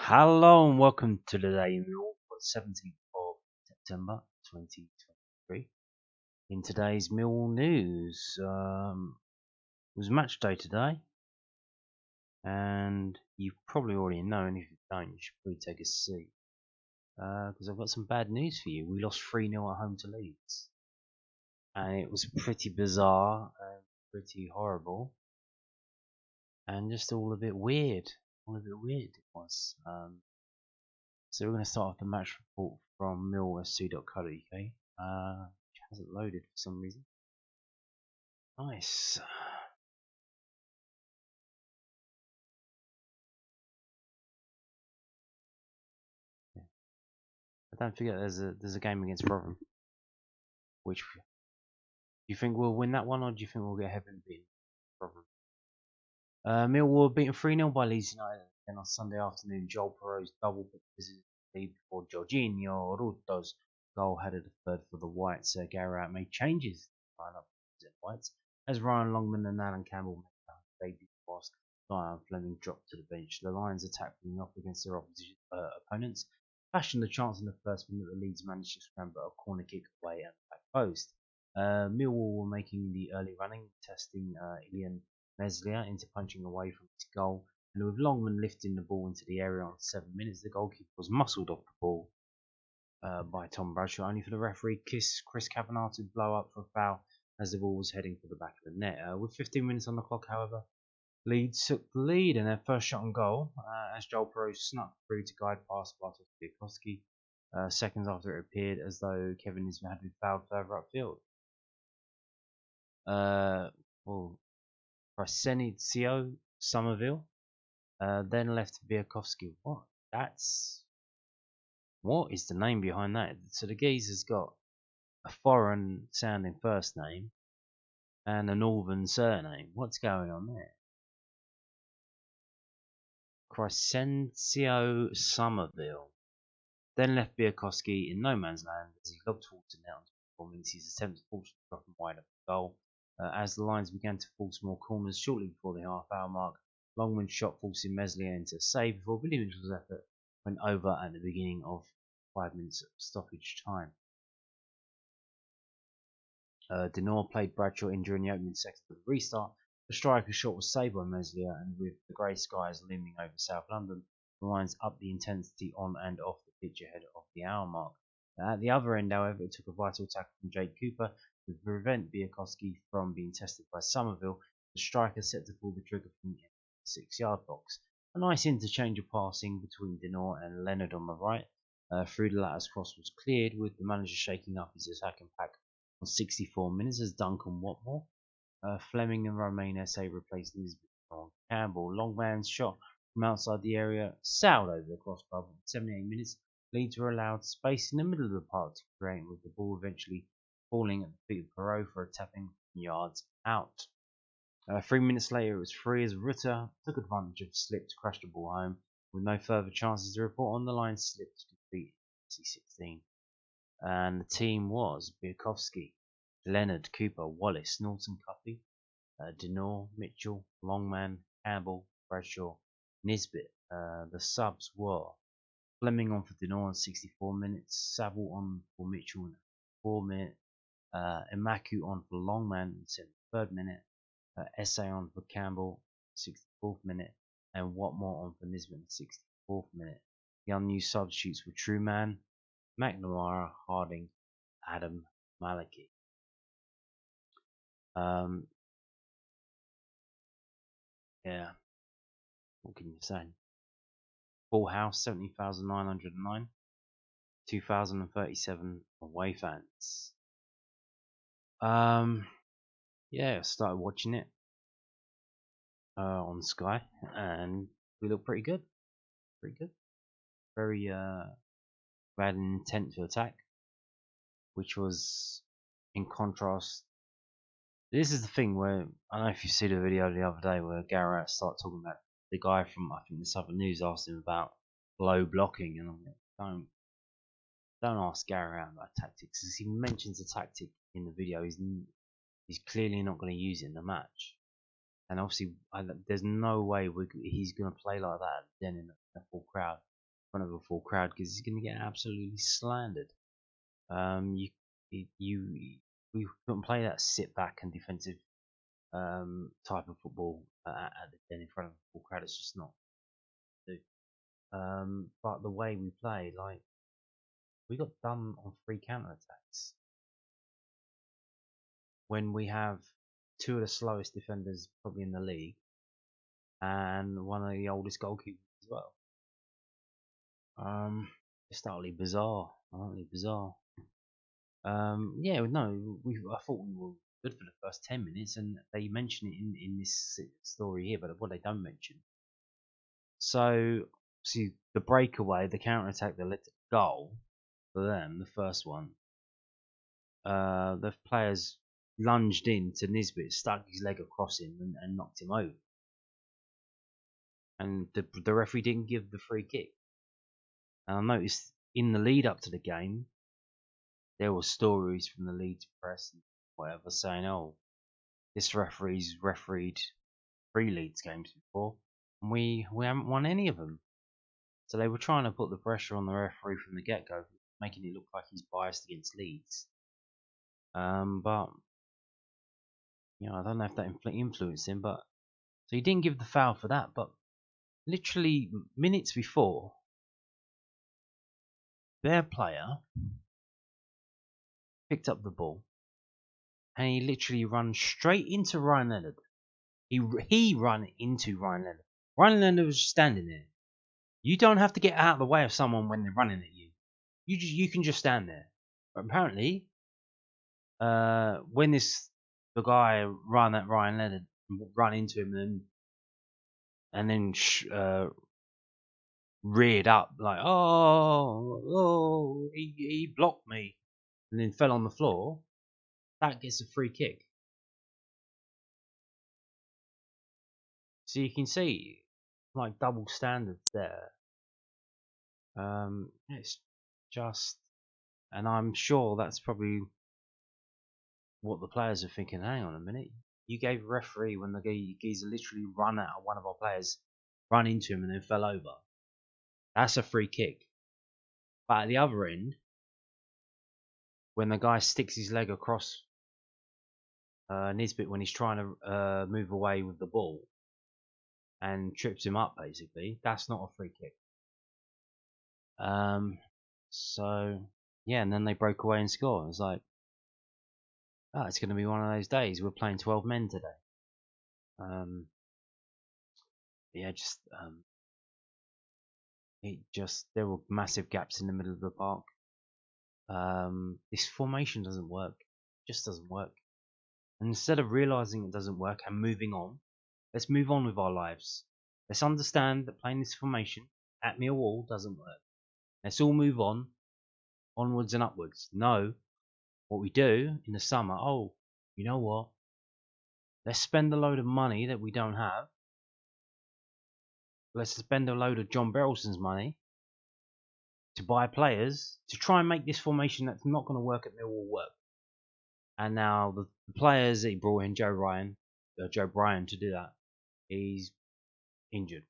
Hello and welcome to the day Millwall for the 17th of September 2023. In today's Millwall news, it was match day today, and you probably already know, and if you don't, you should probably take a seat, because I've got some bad news for you. We lost 3-0 at home to Leeds, and it was pretty bizarre and pretty horrible, and just all a bit weird. It was. So we're going to start off the match report from millwallfc.co.uk, which hasn't loaded for some reason. Nice. Yeah. But don't forget there's a game against Rotherham. Which do you think we'll win that one, or do you think we'll get heavily beaten? Rotherham. Millwall beaten 3-0 by Leeds United and on Sunday afternoon. Joel Perot's double visited the lead before Jorginho Ruto's goal headed the third for the Whites. Gary Out made changes to the lineup for the Whites as Ryan Longman and Alan Campbell made their debut whilst Diane Fleming dropped to the bench. The Lions attacked from off against their opponents, fashioned the chance in the first minute. The Leeds managed to scramble a corner kick away at the back post. Millwall were making the early running, testing Ilian Meslier into punching away from his goal, and with Longman lifting the ball into the area on 7 minutes, the goalkeeper was muscled off the ball by Tom Bradshaw, only for the referee Chris Kavanagh to blow up for a foul as the ball was heading for the back of the net. With 15 minutes on the clock, however, Leeds took the lead in their first shot on goal as Joel Perot snuck through to guide past Bartosz Białkowski seconds after it appeared as though Kevin Nisbet had been fouled further upfield. Crescencio Somerville then left Białkowski. What is the name behind that? So the geezer's got a foreign sounding first name and a northern surname. What's going on there? Crescencio Somerville then left Białkowski in no man's land as he lobbed towards the net on 4 minutes. His attempt fortunately dropped him wide of the goal. As the Lions began to force more corners shortly before the half-hour mark, Longman's shot forcing Meslier into a save before Billy Mitchell's effort went over at the beginning of 5 minutes of stoppage time. Denor played Bradshaw in during the opening seconds of the restart. The striker's shot was saved by Meslier, and with the grey skies looming over South London, the Lions upped the intensity on and off the pitch ahead of the hour mark. At the other end, however, it took a vital tackle from Jake Cooper to prevent Białkowski from being tested by Somerville. The striker set to pull the trigger from the 6-yard box. A nice interchange of passing between Denor and Leonard on the right. Through the latter's cross was cleared, with the manager shaking up his attacking pack on 64 minutes as Duncan Watmore. Fleming and Romain Esse replaced Nisbet on Campbell. Longman's shot from outside the area sailed over the crossbar. At 78 minutes, Leeds were allowed space in the middle of the park to create, with the ball eventually falling at the feet of Perot for a tapping yards out. 3 minutes later, it was free as Rutter took advantage of the slip to crash the ball home. With no further chances to report on, the line slipped to defeat C16. And the team was Białkowski, Leonard, Cooper, Wallace, Norton, Cuffy, Denor, Mitchell, Longman, Campbell, Bradshaw, Nisbet. The subs were Fleming on for Denor in 64 minutes, Saville on for Mitchell in 4 minutes, Emaku on for Longman in the 3rd minute, Esse on for Campbell 64th minute, and Watmore on for Nisbet in the 64th minute. The unused substitutes were Truman, McNamara, Harding, Adam, Maliki. Yeah, what can you say? Full house, 70,909, 2,037 away fans. Yeah, I started watching it on Sky, and we look pretty good. Very had an intent to attack, which was in contrast. This is the thing where, I don't know if you see the video the other day where Garrett started talking about the guy from, I think, this other news asked him about low blocking, and I'm like, don't ask Garrett about tactics, because he mentions a tactic in the video, he's clearly not going to use it in the match, and obviously there's no way he's going to play like that then in a full crowd. front of a full crowd because he's going to get absolutely slandered. You, we couldn't play that sit back and defensive type of football at the Den in front of a full crowd. It's just not. But the way we play, like, we got done on 3 counter attacks when we have 2 of the slowest defenders probably in the league and one of the oldest goalkeepers as well. Just utterly bizarre. Utterly bizarre. Yeah, no, I thought we were good for the first 10 minutes, and they mention it in this story here, but what they don't mention. So, see, the breakaway, the counter attack that led to the goal for them, the first one, the players lunged in to Nisbet, stuck his leg across him, and knocked him over. And the referee didn't give the free kick. And I noticed in the lead up to the game, there were stories from the Leeds press and whatever saying, "Oh, this referee's refereed 3 Leeds games before, and we haven't won any of them." So they were trying to put the pressure on the referee from the get-go, making it look like he's biased against Leeds. But I don't know if that influenced him. But so he didn't give the foul for that. But literally minutes before, their player picked up the ball and he literally ran straight into Ryan Leonard. He ran into Ryan Leonard. Ryan Leonard was just standing there. You don't have to get out of the way of someone when they're running at you. You can just stand there. But apparently, when the guy ran at Ryan Leonard, run into him and then reared up like, oh, he blocked me, and then fell on the floor. That gets a free kick. So you can see like double standards there. It's just, and I'm sure that's probably what the players are thinking. Hang on a minute, you gave a referee when the geezer literally run at one of our players, run into him and then fell over. That's a free kick. But at the other end, when the guy sticks his leg across Nisbet when he's trying to move away with the ball and trips him up, basically, that's not a free kick. So yeah, and then they broke away and scored. It was like, oh, it's going to be one of those days. We're playing 12 men today. Yeah, there were massive gaps in the middle of the park. This formation doesn't work. It just doesn't work. And instead of realizing it doesn't work and moving on, let's move on with our lives. Let's understand that playing this formation at Millwall doesn't work. Let's all move on, onwards and upwards. No, what we do in the summer, oh, you know what? Let's spend a load of money that we don't have. Let's spend a load of John Berylson's money to buy players to try and make this formation that's not going to work at Millwall work. And now the players that he brought in, Joe Bryan, to do that, he's injured.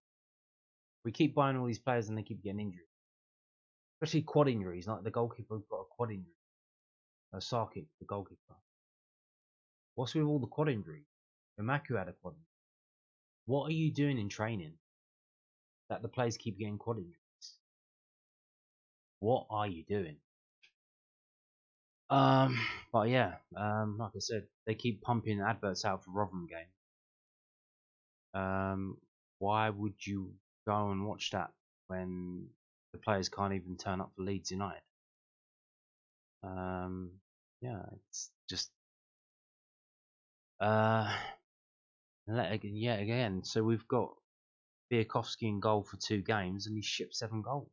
We keep buying all these players and they keep getting injured. Especially quad injuries, like the goalkeeper got a quad injury. Sarkic, the goalkeeper. What's with all the quad injuries? Imaku had a quad injury. What are you doing in training that the players keep getting quad injuries? What are you doing? But yeah, like I said, they keep pumping adverts out for Rotherham game. Why would you go and watch that when the players can't even turn up for Leeds United? Yeah, it's just again. So we've got Biakovsky in goal for 2 games, and he shipped 7 goals.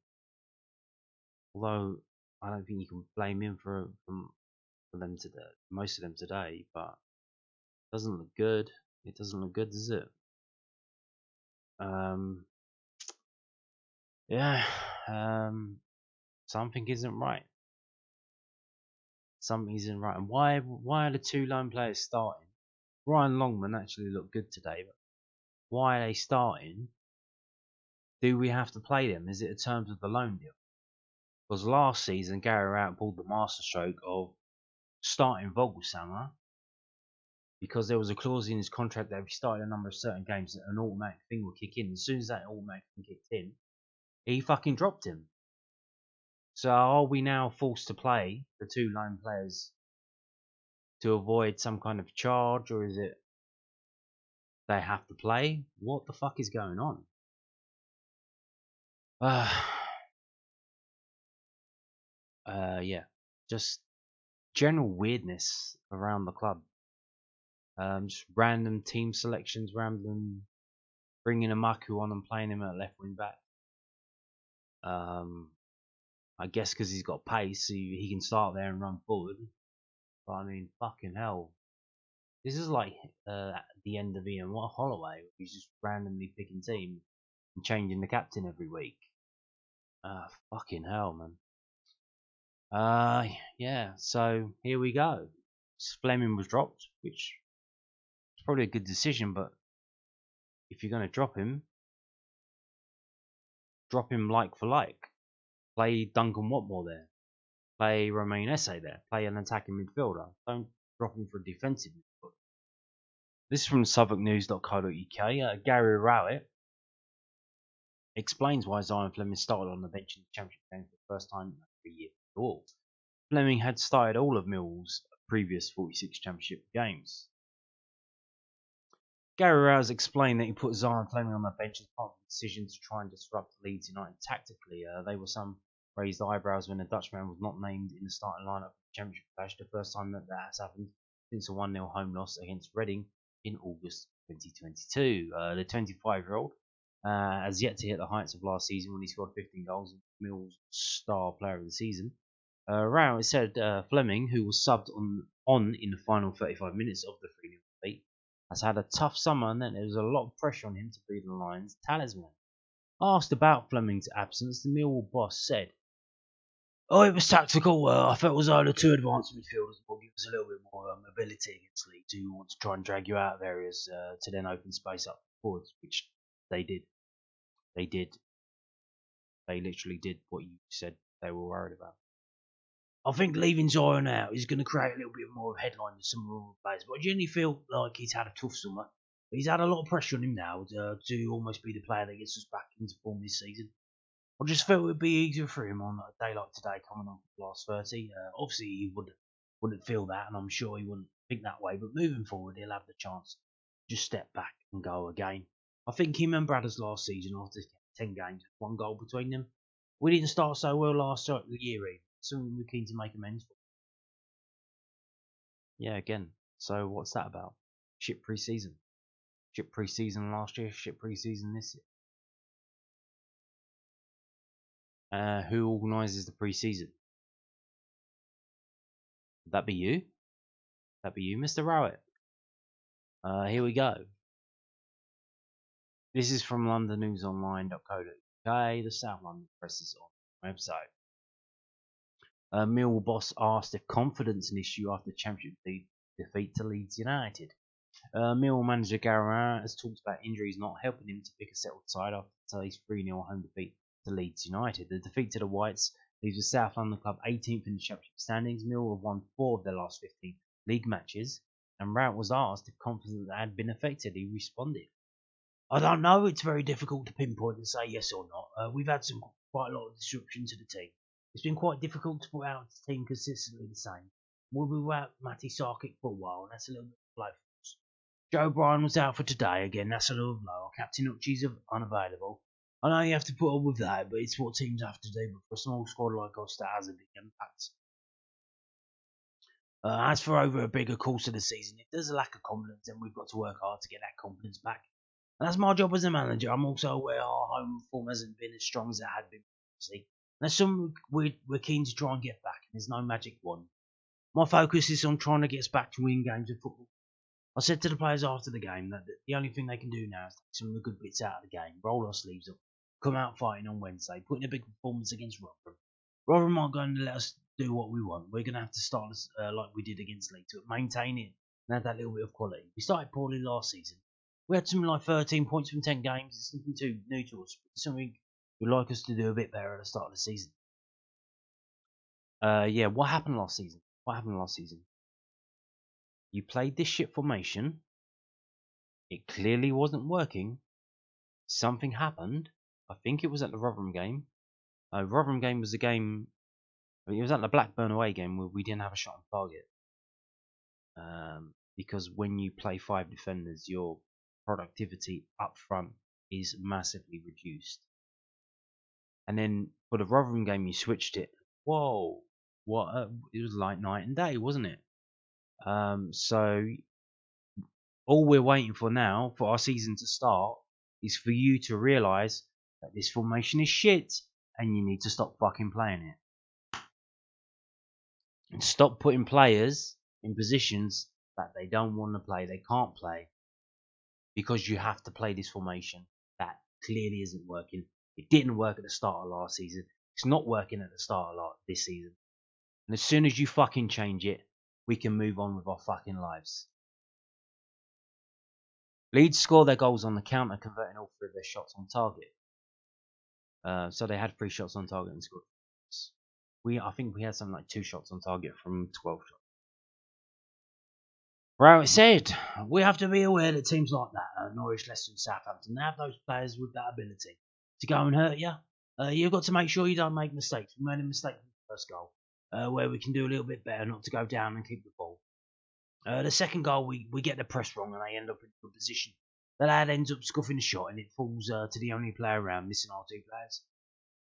Although I don't think you can blame him for them today, most of them today, but it doesn't look good. It doesn't look good, does it? Yeah. Something isn't right. Something isn't right. And why are the 2 lone players starting? Ryan Longman actually looked good today, but why are they starting Do we have to play them? Is it in terms of the loan deal? Because last season, Gary Rowett pulled the masterstroke of starting Vogelsammer because there was a clause in his contract that if he started a number of certain games, an automatic thing would kick in. As soon as that automatic thing kicked in, he fucking dropped him. So are we now forced to play the two loan players to avoid some kind of charge, or is it they have to play? What the fuck is going on? Yeah, just general weirdness around the club. Just random team selections, random bringing a Maku on and playing him at left wing back. I guess because he's got pace, so he can start there and run forward. But I mean, fucking hell. This is like at the end of Ian Holloway. He's just randomly picking team and changing the captain every week. Fucking hell, man. Yeah, so here we go. Fleming was dropped, which is probably a good decision, but if you're going to drop him like for like. Play Duncan Watmore there. Play Romain Esse there. Play an attacking midfielder. Don't drop him for a defensive midfielder. This is from southwarknews.co.uk. Gary Rowett explains why Zion Fleming started on the bench in the Championship game for the first time in 3 years at all. Fleming had started all of Millwall's previous 46 Championship games. Gary Rowett explained that he put Zion Fleming on the bench as part of the decision to try and disrupt Leeds United tactically. There were some raised eyebrows when the Dutchman was not named in the starting lineup for the Championship clash, the first time that has happened since a 1-0 home loss against Reading in August 2022. The 25-year-old has yet to hit the heights of last season when he scored 15 goals and Mill's star player of the season. Rowett said Fleming, who was subbed on in the final 35 minutes of the 3-0 defeat, has had a tough summer and that there was a lot of pressure on him to be the Lions' talisman. Asked about Fleming's absence, the Millwall boss said, "Oh, it was tactical. I felt as though the two advanced midfielders would give us a little bit more mobility against Leeds, who want to try and drag you out of areas to then open space up forwards," which they did. They did. They literally did what you said they were worried about. "I think leaving Zion out is going to create a little bit more of a headline than some of the players, but I genuinely feel like he's had a tough summer. He's had a lot of pressure on him now to almost be the player that gets us back into form this season. I just felt it would be easier for him on a day like today, coming on for the last 30. Obviously, he wouldn't feel that, and I'm sure he wouldn't think that way. But moving forward, he'll have the chance to just step back and go again. I think him and Bradders last season, after 10 games, 1 goal between them, we didn't start so well last year either. Something we're keen to make amends for." Yeah, again. So what's that about? Shit pre-season. Shit pre-season last year. Shit pre-season this year. Who organises the pre-season? Would that be you? That be you, Mr. Rowett? Here we go. This is from londonnewsonline.co.uk. The South London Press is on the website. Millwall boss asked if confidence an issue after Championship defeat to Leeds United. Millwall manager Gary Rowett has talked about injuries not helping him to pick a settled side after today's 3-0 home defeat to Leeds United. The defeat to the Whites leaves the South London club 18th in the Championship standings. Millwall have won 4 of their last 15 league matches, and Rowett was asked if confidence had been affected. He responded, "I don't know. It's very difficult to pinpoint and say yes or not. We've had quite a lot of disruption to the team. It's been quite difficult to put out the team consistently the same. We'll be without Matty Sarkic for a while, and that's a little bit of a blow for us. Joe Bryan was out for today again. That's a little blow. Our captain Uchi's unavailable. I know you have to put up with that, but it's what teams have to do. But for a small squad like us, that has a big impact. As for over a bigger course of the season, if there's a lack of confidence, then we've got to work hard to get that confidence back. And that's my job as a manager. I'm also aware our home form hasn't been as strong as it had been previously. That's something we're keen to try and get back. There's no magic wand. My focus is on trying to get us back to win games of football. I said to the players after the game that the only thing they can do now is take some of the good bits out of the game, roll our sleeves up, come out fighting on Wednesday, put in a big performance against Rotherham. Rotherham aren't going to let us do what we want. We're going to have to start like we did against Leeds, to maintain it and have that little bit of quality. We started poorly last season, We had something like 13 points from 10 games. It's something too new to us. It's something we'd like us to do a bit better at the start of the season. Yeah, what happened last season? You played this shit formation. It clearly wasn't working. Something happened. I think it was at the Rotherham game. Rotherham game was the game. It was at the Blackburn away game where we didn't have a shot on target. Because when you play 5 defenders, your productivity up front is massively reduced. And then for the Rotherham game, you switched it. Whoa, what? It was like night and day, wasn't it? So all we're waiting for now for our season to start is for you to realise that this formation is shit and you need to stop fucking playing it. And stop putting players in positions that they don't want to play, they can't play, because you have to play this formation that clearly isn't working. It didn't work at the start of last season. It's not working at the start of this season. And as soon as you fucking change it, we can move on with our fucking lives. Leeds score their goals on the counter, converting all 3 of their shots on target. So they had 3 shots on target and scored. I think we had something like 2 shots on target from 12 shots. Right, it said, we have to be aware that teams like that, Norwich, Leicester and Southampton, they have those players with that ability to go and hurt you. You've got to make sure you don't make mistakes. We made a mistake in the first goal, where we can do a little bit better not to go down and keep the ball. The second goal, we get the press wrong and they end up in a position. The lad ends up scuffing the shot and it falls to the only player around, missing our 2 players.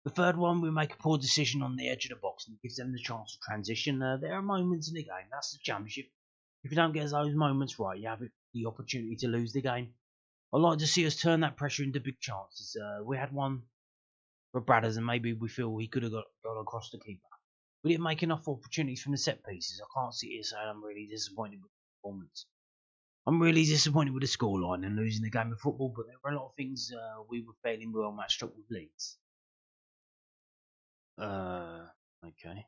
The third one, we make a poor decision on the edge of the box and it gives them the chance to transition. There are moments in the game, that's the championship. If you don't get those moments right, you have the opportunity to lose the game. I'd like to see us turn that pressure into big chances. We had one for Bradders and maybe we feel he could have got across the keeper. We didn't make enough opportunities from the set pieces. I can't sit here saying I'm really disappointed with the performance. I'm really disappointed with the scoreline and losing the game of football, but there were a lot of things we were failing well matched up with Leeds. Okay.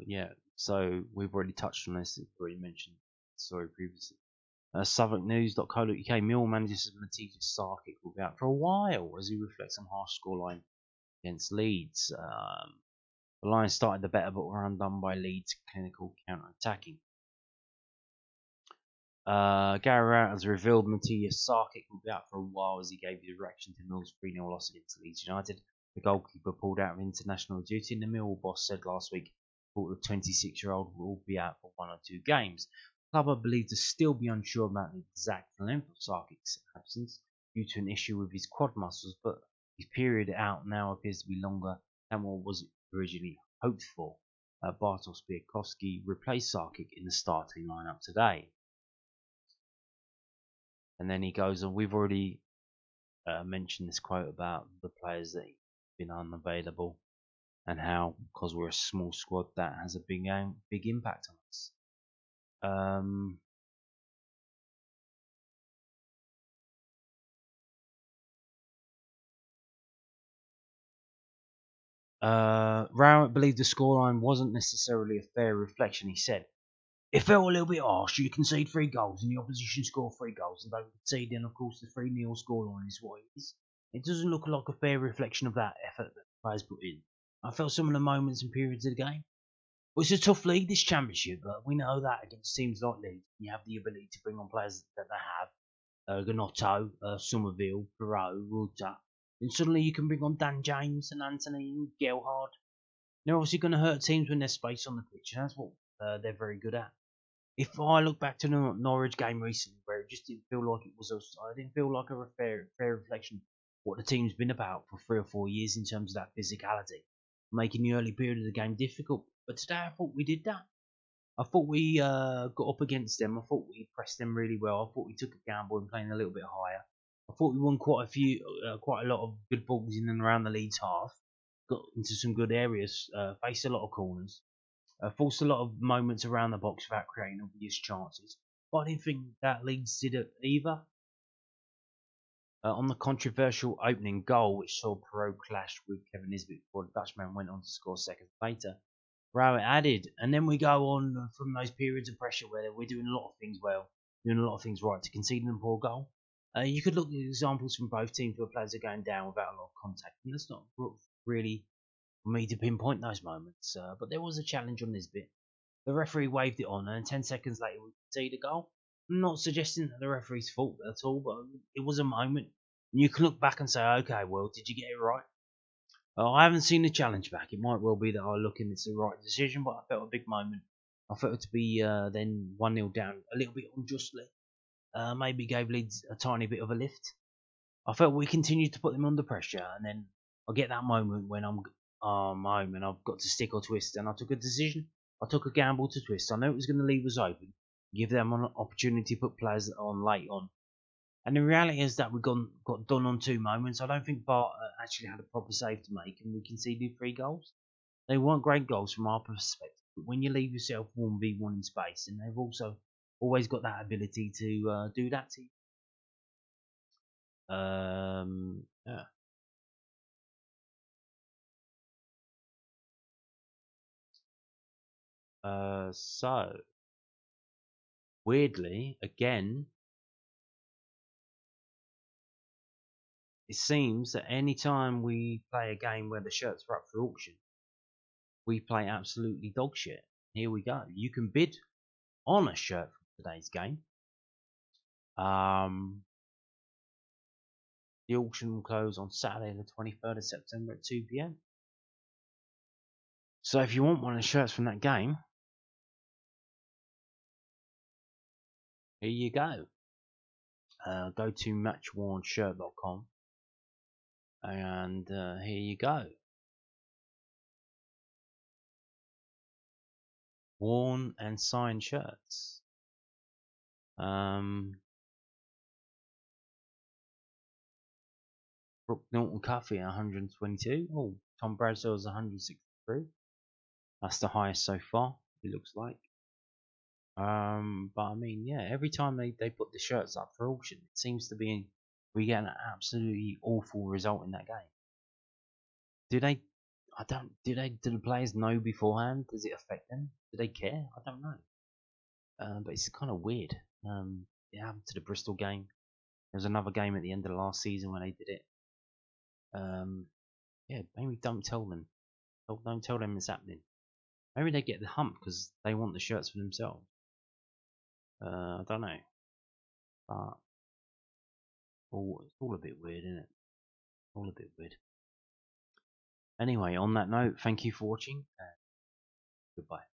Yeah, so we've already touched on this, we've already mentioned the story previously. SouthwarkNews.co.uk, Millwall manager Matthias Sarkic will be out for a while as he reflects on harsh scoreline against Leeds. The Lions started the better but were undone by Leeds' clinical counter-attacking. Gary Rowett has revealed Matthias Sarkic will be out for a while as he gave the direction to Mill's 3-0 loss against Leeds United. The goalkeeper pulled out of international duty and the Millwall boss said last week the 26-year-old will be out for 1 or 2 games. The club are believed to still be unsure about the exact length of Sarkic's absence due to an issue with his quad muscles, but his period out now appears to be longer than what was originally hoped for. Bartosz Białkowski replaced Sarkic in the starting lineup today. And then he goes on, we've already mentioned this quote about the players that have been unavailable and how, because we're a small squad, that has a big impact on us. Rowett believed the scoreline wasn't necessarily a fair reflection. He said, it felt a little bit harsh. You concede 3 goals and the opposition score 3 goals and don't concede, then of course the 3-0 scoreline is what it is. It doesn't look like a fair reflection of that effort that the players put in. I felt some of the moments and periods of the game. Well, it's a tough league, this championship, but we know that against teams like Leeds, you have the ability to bring on players that they have. Gnotto, Somerville, Perot, Ruta. And suddenly you can bring on Dan James and Anthony and Gelhard. They're obviously going to hurt teams when there's space on the pitch, and that's what they're very good at. If I look back to the Norwich game recently, where it just didn't feel like it was us, I didn't feel like a fair reflection of what the team's been about for 3 or 4 years in terms of that physicality, making the early period of the game difficult. But today I thought we did that. I thought we got up against them. I thought we pressed them really well. I thought we took a gamble and playing a little bit higher. I thought we won quite a lot of good balls in and around the Leeds half. Got into some good areas, faced a lot of corners. Forced a lot of moments around the box without creating obvious chances. But I didn't think that Leeds did it either. On the controversial opening goal, which saw Perot clash with Kevin Nisbet before the Dutchman went on to score seconds later, Row it added, and then we go on from those periods of pressure where we're doing a lot of things well, doing a lot of things right to conceding a poor goal. You could look at examples from both teams where players are going down without a lot of contact, and that's not really for me to pinpoint those moments. But there was a challenge on this bit. The referee waved it on, and 10 seconds later we conceded a goal. I'm not suggesting that the referee's fault at all, but it was a moment. And you can look back and say, okay, well, did you get it right? I haven't seen the challenge back. It might well be that I look and it's the right decision, but I felt a big moment. I felt it to be then 1-0 down a little bit unjustly. Maybe gave Leeds a tiny bit of a lift. I felt we continued to put them under pressure, and then I get that moment when I'm home and I've got to stick or twist, and I took a decision. I took a gamble to twist. I know it was going to leave us open, give them an opportunity to put players on late on. And the reality is that we got done on 2 moments. I don't think Bart actually had a proper save to make, and we conceded 3 goals. They weren't great goals from our perspective, but when you leave yourself 1v1 in space, and they've also always got that ability to do that to you. Yeah. So weirdly, again, it seems that any time we play a game where the shirts are up for auction, we play absolutely dog shit. Here we go. You can bid on a shirt from today's game. The auction will close on Saturday the 23rd of September at 2 p.m. So if you want one of the shirts from that game, here you go. Go to matchwornshirt.com and here you go. Worn and signed shirts. Brooke Norton Cuffy 122. Oh, Tom Bradsell's 163. That's the highest so far, it looks like. But I mean, yeah, every time they put the shirts up for auction, it seems to be we get an absolutely awful result in that game. Do they? I don't. Do the players know beforehand? Does it affect them? Do they care? I don't know. But it's kind of weird. It happened to the Bristol game. There was another game at the end of the last season when they did it. Yeah, maybe don't tell them. Don't tell them it's happening. Maybe they get the hump because they want the shirts for themselves. I don't know. But it's all a bit weird, isn't it? All a bit weird. Anyway, on that note, thank you for watching and goodbye.